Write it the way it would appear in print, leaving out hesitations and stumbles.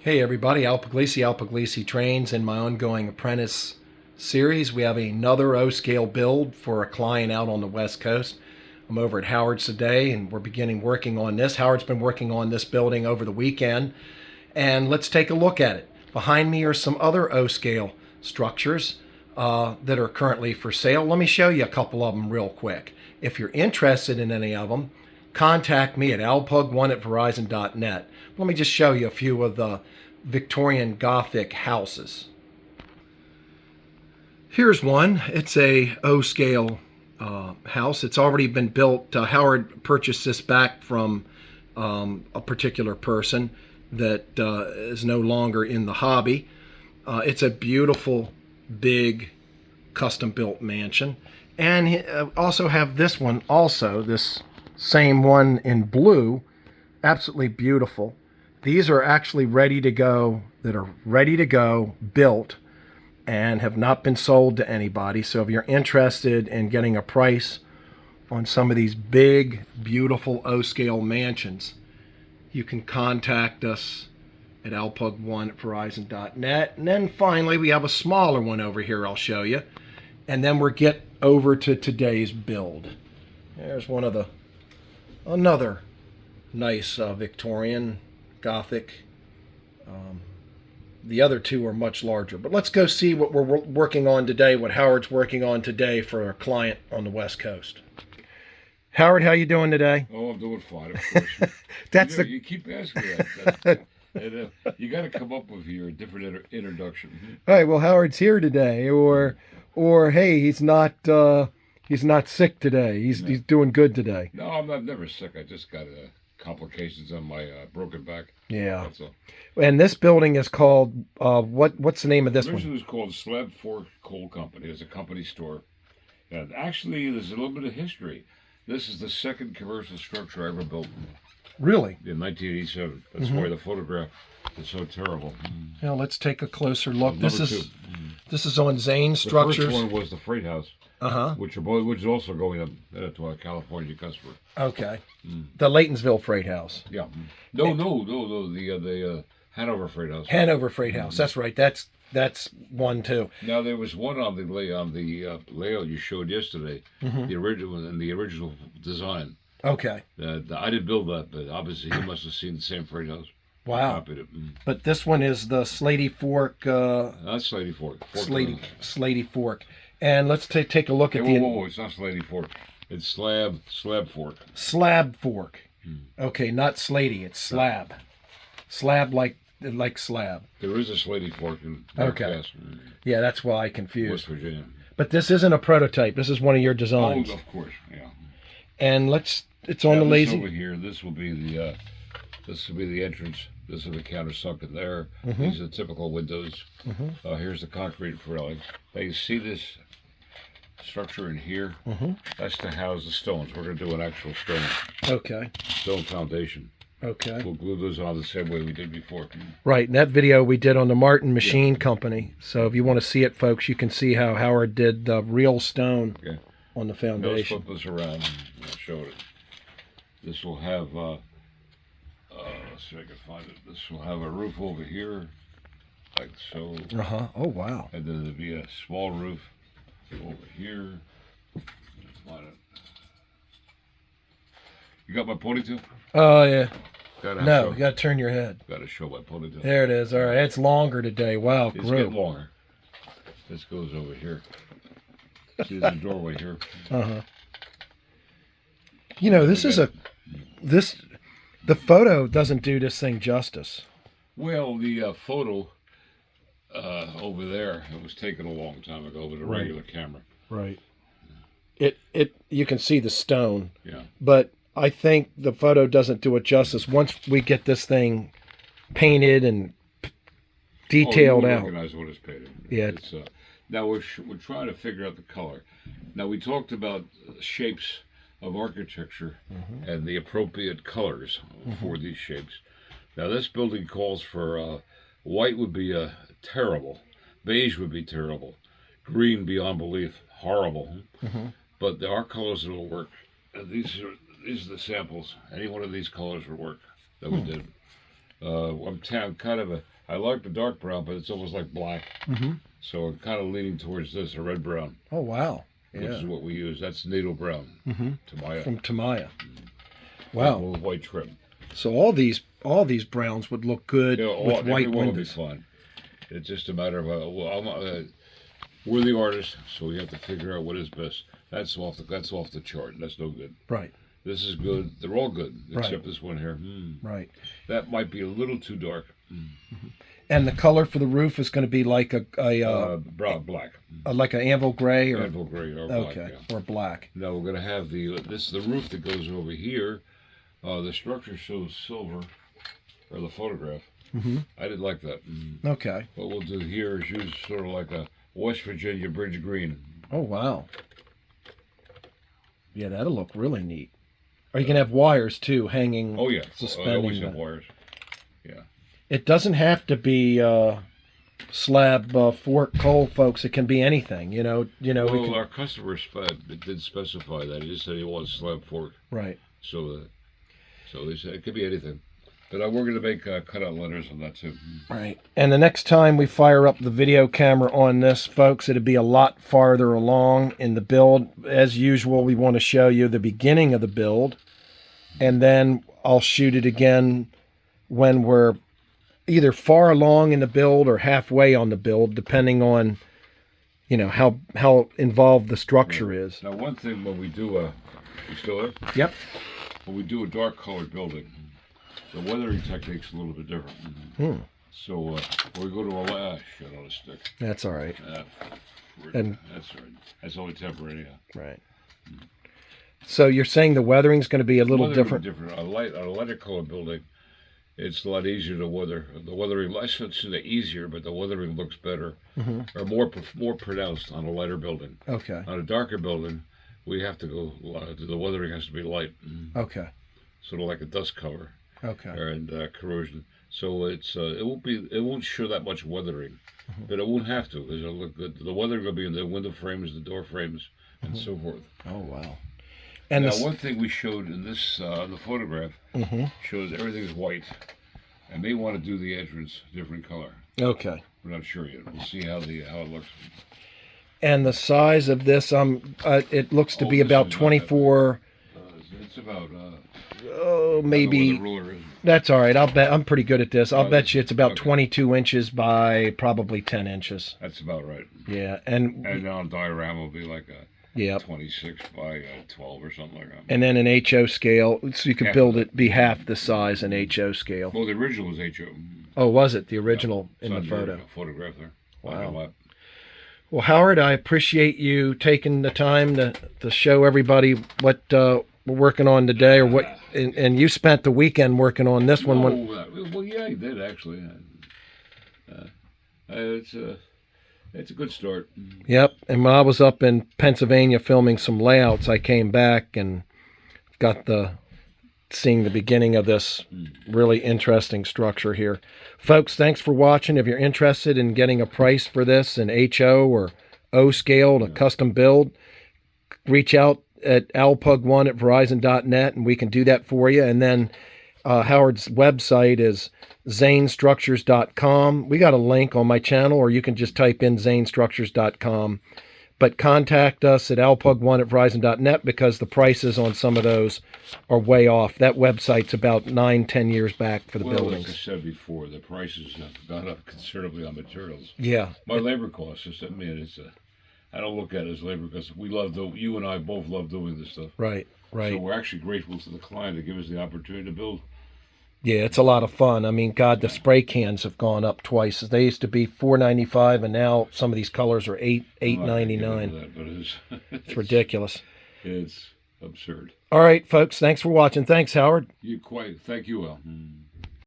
Hey everybody, Al Puglisi Trains. In my ongoing apprentice series, we have another O-scale build for a client out on the West Coast. I'm over at Howard's today and we're beginning working on this. Howard's been working on this building over the weekend, and let's take a look at it. Behind me are some other O-scale structures that are currently for sale. Let me show you a couple of them real quick. If you're interested in any of them, contact me at alpug1@verizon.net. Let me just show you a few of the Victorian Gothic houses. Here's one. It's a O-scale house. It's already been built. Howard purchased this back from a particular person that is no longer in the hobby. It's a beautiful, big, custom-built mansion. And also have this one also, this same one in blue, absolutely beautiful. These are actually ready to go, built, and have not been sold to anybody. So if you're interested in getting a price on some of these big, beautiful O-scale mansions, you can contact us at alpug1@verizon.net. And then finally, we have a smaller one over here I'll show you. And then we'll get over to today's build. There's another nice Victorian Gothic. The other two are much larger. But let's go see what we're working on today, what Howard's working on today for a client on the West Coast. Howard, how you doing today? Oh, I'm doing fine, of course. That's you keep asking that. And, you got to come up with your different introduction. All right, well, Howard's here today, or hey, he's not sick today. He's doing good today. No, I'm never sick. I just got complications on my broken back. Yeah. That's all. And this building is called what's the name of this one? Originally it was called Slab Coal Company. It's a company store. And actually, there's a little bit of history. This is the second commercial structure I ever built. Really? In 1987. That's why the photograph is so terrible. Now let's take a closer look. Number This two. is on Zane Structures. The first one was the Freight House. Which is also going up to a California customer. Okay. The Laytonsville Freight House. Yeah. No. The Hanover Freight House. Hanover Freight House. That's right. That's one too. Now there was one on the layout you showed yesterday. The original design. Okay. I didn't build that, but obviously he must have seen the same Freight House. Wow. Copied it. But this one is the Slady Fork. Not Slady Fork. Slady Fork. And let's take a look at whoa, it's not Slady Fork. It's Slab Fork. Slab Fork. Okay, not Slady. It's Slab. Slab like slab. There is a Slady Fork in okay. Yeah, that's why I confused. West Virginia. But this isn't a prototype. This is one of your designs. Oh, of course, yeah. And it's on the lazy. Over here, this will be the entrance. This is the countersunk in there. These are the typical windows. Here's the concrete railings. Now you see this structure in here? That's to house the stones. We're going to do an actual stone. Okay. Stone foundation. Okay. We'll glue those on the same way we did before. Right. And that video we did on the Martin Machine Company. So if you want to see it, folks, you can see how Howard did the real stone on the foundation. Let's flip this around. I'll show it. This will have, let's see if I can find it. This will have a roof over here, like so. Oh, wow. And then there'll be a small roof over here. Find it. You got my ponytail? Oh, yeah. You got to turn your head. Got to show my ponytail. There it is. All right. It's longer today. Wow. It's getting longer. This goes over here. See, there's a doorway here. You know, the photo doesn't do this thing justice. Well, the photo over there, it was taken a long time ago with a regular camera. Right. You can see the stone. Yeah. But I think the photo doesn't do it justice. Once we get this thing painted and detailed out. Recognize what it's painted. Yeah. It's, now we're trying to figure out the color. Now we talked about shapes of architecture and the appropriate colors for these shapes. Now this building calls for white would be terrible, beige would be terrible, green beyond belief, horrible. But there are colors that will work. And these are the samples. Any one of these colors will work that we did. I like the dark brown, but it's almost like black. Mm-hmm. So I'm kind of leaning towards this, a red brown. Oh, wow. Which Yeah. is what we use. That's needle brown. Mm-hmm. Tamaya. From Tamaya. Wow. With white trim. So all these browns would look good with white windows. Would be fun. It's just a matter of we're the artists, so we have to figure out what is best. That's off the chart. That's no good. Right. This is good. They're all good except Right. this one here. Right. That might be a little too dark. Mm-hmm. And the color for the roof is going to be like brown, black, like an anvil gray or anvil gray or black. okay, Yeah. or black. Now we're going to have the roof that goes over here. The structure shows silver, or the photograph. Mm-hmm. I didn't like that. Okay. What we'll do here is use sort of like a West Virginia bridge green. Oh, wow. Yeah, that'll look really neat. Are you going to have wires, too, hanging? Oh, yeah. Suspending I always have wires. Yeah. It doesn't have to be slab fork coal, folks. It can be anything, you know. Well, our customer did specify that. He just said he wants slab fork. Right. So they said it could be anything. But we're going to make cutout letters on that, too. Right. And the next time we fire up the video camera on this, folks, it'll be a lot farther along in the build. As usual, we want to show you the beginning of the build. And then I'll shoot it again when we're either far along in the build or halfway on the build, depending on, how involved the structure is. Now, one thing when we do you still there? Yep. When we do a dark colored building, the weathering technique's a little bit different. So when we go to a shit on a stick. That's all right. And that's all right. That's only temporary. Yeah. Right. So you're saying the weathering's going to be a little different? On a lighter colored building, it's a lot easier to weather. The weathering, I shouldn't say easier, but the weathering looks better or more pronounced on a lighter building. Okay. On a darker building, we have to go. The weathering has to be light. Okay. Sort of like a dust cover. Okay. And corrosion. So it won't show that much weathering, but it won't have to because it'll look good. The weathering will be in the window frames, the door frames, and so forth. Oh wow! And now one thing we showed in this the photograph shows everything's white, and they want to do the entrance different color. Okay. We're not sure yet. We'll see how it looks. And the size of this, it looks to be about 24. It's about. Maybe. The ruler is. That's all right. I'll bet I'm pretty good at this. I'll bet you it's about 22 inches by probably 10 inches. That's about right. Yeah, and on a diorama will be like a 26 by 12 or something like that. And then an HO scale, so you could build it be half the size in HO scale. Well, the original was HO. Oh, was it the original in the photo? Photograph there. Wow. Well, Howard, I appreciate you taking the time to show everybody what we're working on today, or what, and you spent the weekend working on this one. Well, yeah, I did actually. It's a good start. Yep. And when I was up in Pennsylvania filming some layouts, I came back and got seeing the beginning of this really interesting structure here. Folks, thanks for watching. If you're interested in getting a price for this in HO or O scale to custom build, reach out at alpug1@verizon.net and we can do that for you. And then Howard's website is zanestructures.com. We got a link on my channel, or you can just type in zanestructures.com. But contact us at alpug1@verizon.net because the prices on some of those are way off. That website's about 9-10 years back for the buildings. Like I said before, the prices have gone up considerably on materials. Yeah. My labor costs, I don't look at it as labor because you and I both love doing this stuff. Right. So we're actually grateful to the client to give us the opportunity to build. Yeah, it's a lot of fun. I mean, God, the spray cans have gone up twice. They used to be $4.95, and now some of these colors are $8.99. It's ridiculous. It's absurd. All right, folks. Thanks for watching. Thanks, Howard. Thank you, Al.